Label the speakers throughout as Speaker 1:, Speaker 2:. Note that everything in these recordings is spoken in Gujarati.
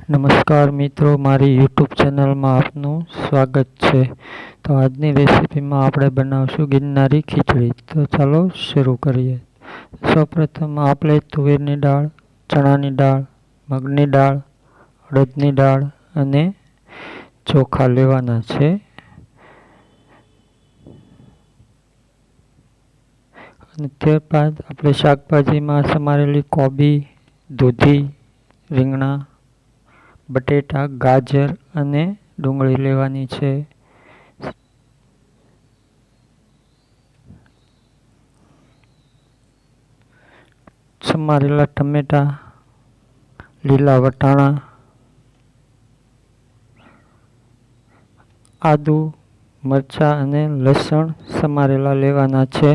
Speaker 1: નમસ્કાર મિત્રો, મારી યુટ્યુબ ચેનલમાં આપનું સ્વાગત છે। તો આજની રેસીપીમાં આપણે બનાવશું ગિરનારી ખીચડી। તો ચાલો શરૂ કરીએ। સૌપ્રથમ આપણે તુવેરની દાળ, ચણાની દાળ, મગની દાળ, અડદની દાળ અને ચોખા લેવાના છે। અને ત્યારબાદ આપણે શાકભાજીમાં સમારેલી કોબી, દૂધી, રીંગણા, બટેટા, ગાજર અને ડુંગળી લેવાની છે। સમારેલા ટમેટા, લીલા વટાણા, આદુ, મરચાં અને લસણ સમારેલા લેવાના છે।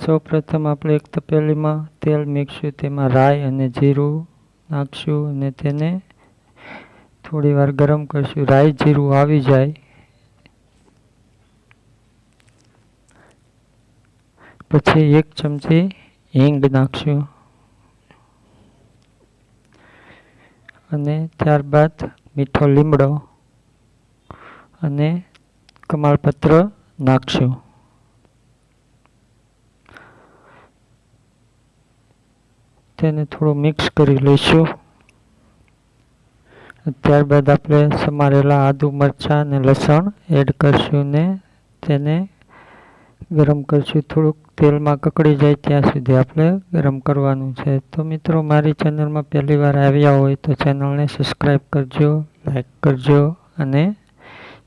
Speaker 1: સૌપ્રથમ આપણે એક તપેલીમાં તેલ મૂકીશું, તેમાં રાઈ અને જીરું નાખશું અને તેને થોડી વાર ગરમ કરશું। રાઈ જીરું આવી જાય પછી 1 ચમચી હિંગ નાખશું અને ત્યારબાદ મીઠો લીમડો અને કમાલપત્ર નાખશું। તેને થોડું મિક્સ કરી લઈશું। ત્યારબાદ આપણે સમારેલા આદુ, મરચાં અને લસણ એડ કરશું ને તેને ગરમ કરશું। થોડુંક તેલમાં કકડી જાય ત્યાં સુધી આપણે ગરમ કરવાનું છે। તો મિત્રો, મારી ચેનલમાં પહેલી વાર આવ્યા હોય તો ચેનલને સબસ્ક્રાઈબ કરજો, લાઈક કરજો અને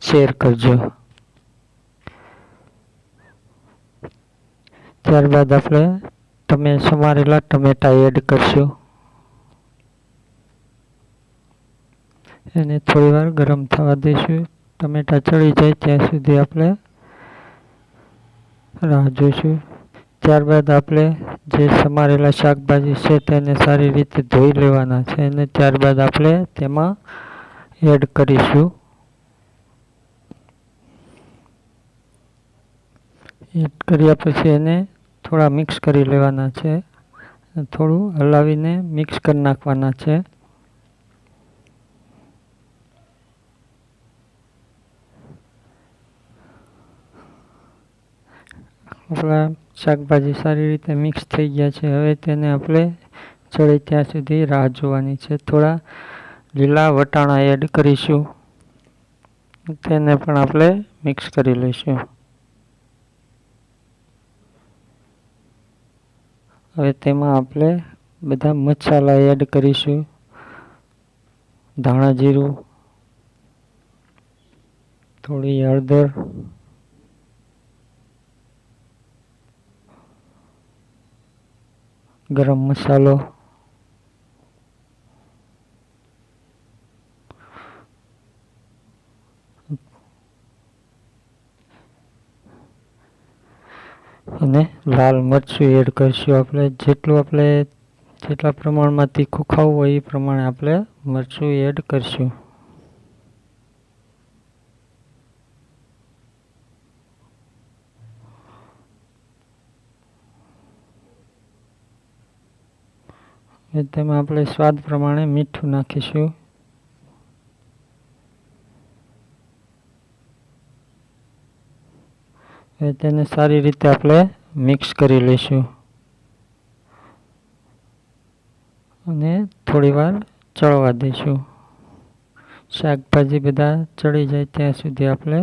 Speaker 1: શેર કરજો। ત્યારબાદ આપણે સમારેલા ટમેટા એડ કરશું। એને થોડી વાર ગરમ થવા દઈશું। ટમેટા ચડી જાય ત્યાં સુધી આપણે રાહ જોઈશું। ત્યારબાદ આપણે જે સમારેલા શાકભાજી છે તેને સારી રીતે ધોઈ લેવાના છે અને ત્યારબાદ આપણે તેમાં એડ કરીશું। એડ કર્યા પછી એને થોડા મિક્સ કરી લેવાના છે। થોડું હલાવીને મિક્સ કરી નાખવાના છે। આપણા શાકભાજી સારી રીતે મિક્સ થઈ ગયા છે। હવે તેને આપણે ચડે ત્યાં સુધી રાહ જોવાની છે। થોડા લીલા વટાણા એડ કરીશું, તેને પણ આપણે મિક્સ કરી લઈશું। હવે તેમાં આપણે બધા મસાલા એડ કરીશું। ધાણા જીરું, થોડી હળદર, ગરમ મસાલો, અને લાલ મરચું એડ કરીશું। આપણે જેટલા પ્રમાણમાં તીખું ખાવું હોય એ પ્રમાણે આપણે મરચું એડ કરીશું। તેમાં આપણે સ્વાદ પ્રમાણે મીઠું નાખીશું। હવે તેને સારી રીતે આપણે મિક્સ કરી લઈશું અને થોડી વાર ચડવા દઈશું। શાકભાજી બધા ચડી જાય ત્યાં સુધી આપણે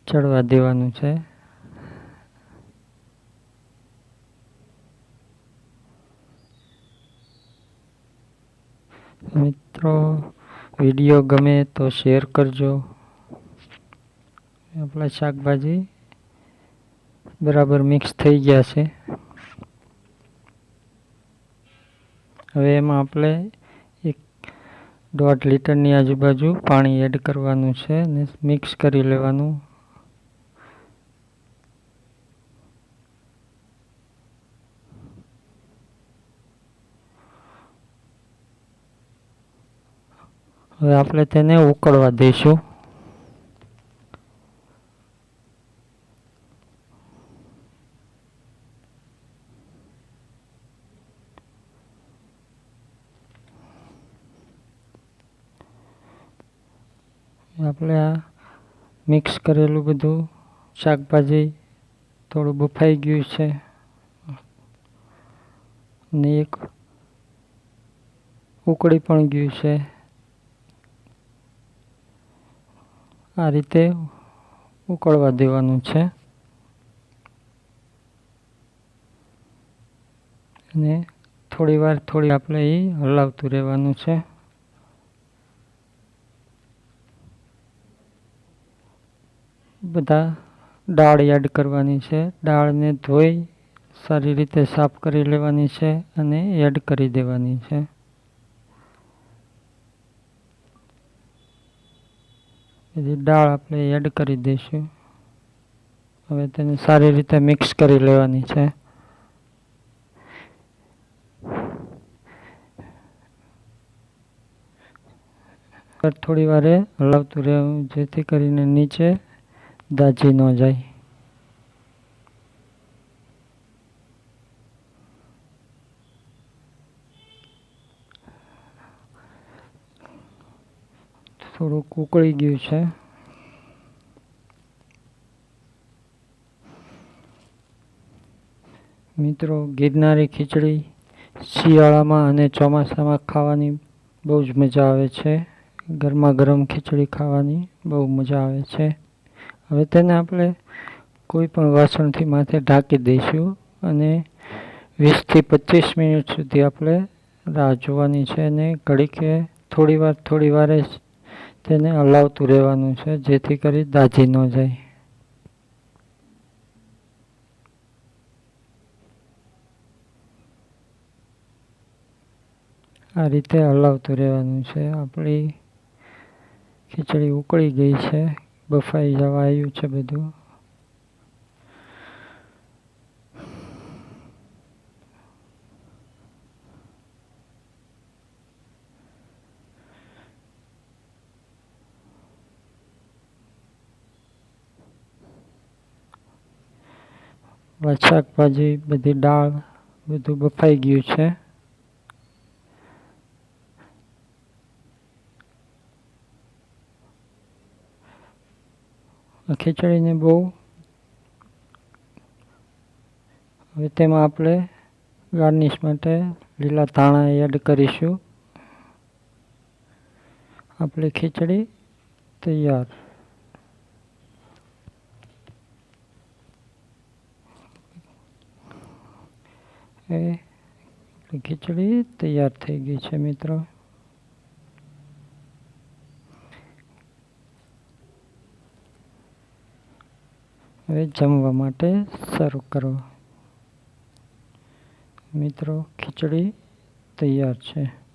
Speaker 1: ચડવા દેવાનું છે। મિત્રો, વિડીયો ગમે તો શેર કરજો। આપણા શાકભાજી બરાબર મિક્સ થઈ ગયા છે। હવે એમાં આપણે 1.5 લીટરની આજુબાજુ પાણી એડ કરવાનું છે અને મિક્સ કરી લેવાનું। હવે આપણે તેને ઉકળવા દઈશું। આપણે આ મિક્સ કરેલું બધું શાકભાજી થોડું બફાઈ ગયું છે અને એક ઉકળી પણ ગયું છે. આ રીતે ઉકળવા દેવાનું છે અને થોડી વાર આપણે એ હલાવતું રહેવાનું છે. બધા દાળ એડ કરવાની છે. દાળને ધોઈ સારી રીતે સાફ કરી લેવાની છે અને એડ કરી દેવાની છે. બધી દાળ આપણે એડ કરી દઈશું. હવે તેને સારી રીતે મિક્સ કરી લેવાની છે. થોડી વારે હલાવતું રહેવું જેથી કરીને નીચે દાજી ન જાય. થોડુંક ઉકળી ગયું છે. મિત્રો, ગિરનારી ખીચડી શિયાળામાં અને ચોમાસામાં ખાવાની બહુ જ મજા આવે છે. ગરમા ગરમ ખીચડી ખાવાની બહુ મજા આવે છે. હવે તેને આપણે કોઈ પણ વાસણથી માથે ઢાંકી દઈશું અને 20 થી 25 મિનિટ સુધી આપણે રાહ જોવાની છે અને ઘડીકે થોડી વારે તેને હલાવતું રહેવાનું છે જેથી કરી દાજી ન જાય. આ રીતે હલાવતું રહેવાનું છે. આપણી ખીચડી ઉકળી ગઈ છે, બફાઈ જવા આવ્યું છે બધું. શાકભાજી, બધી દાળ બધું બફાઈ ગયું છે. ખીચડીને બહુ હવે તેમાં આપણે ગાર્નિશ માટે લીલા ધાણા એડ કરીશું. આપણી ખીચડી તૈયાર. ખીચડી તૈયાર થઈ ગઈ છે મિત્રો. હવે જમવા માટે શરૂ કરો. મિત્રો, ખીચડી તૈયાર છે.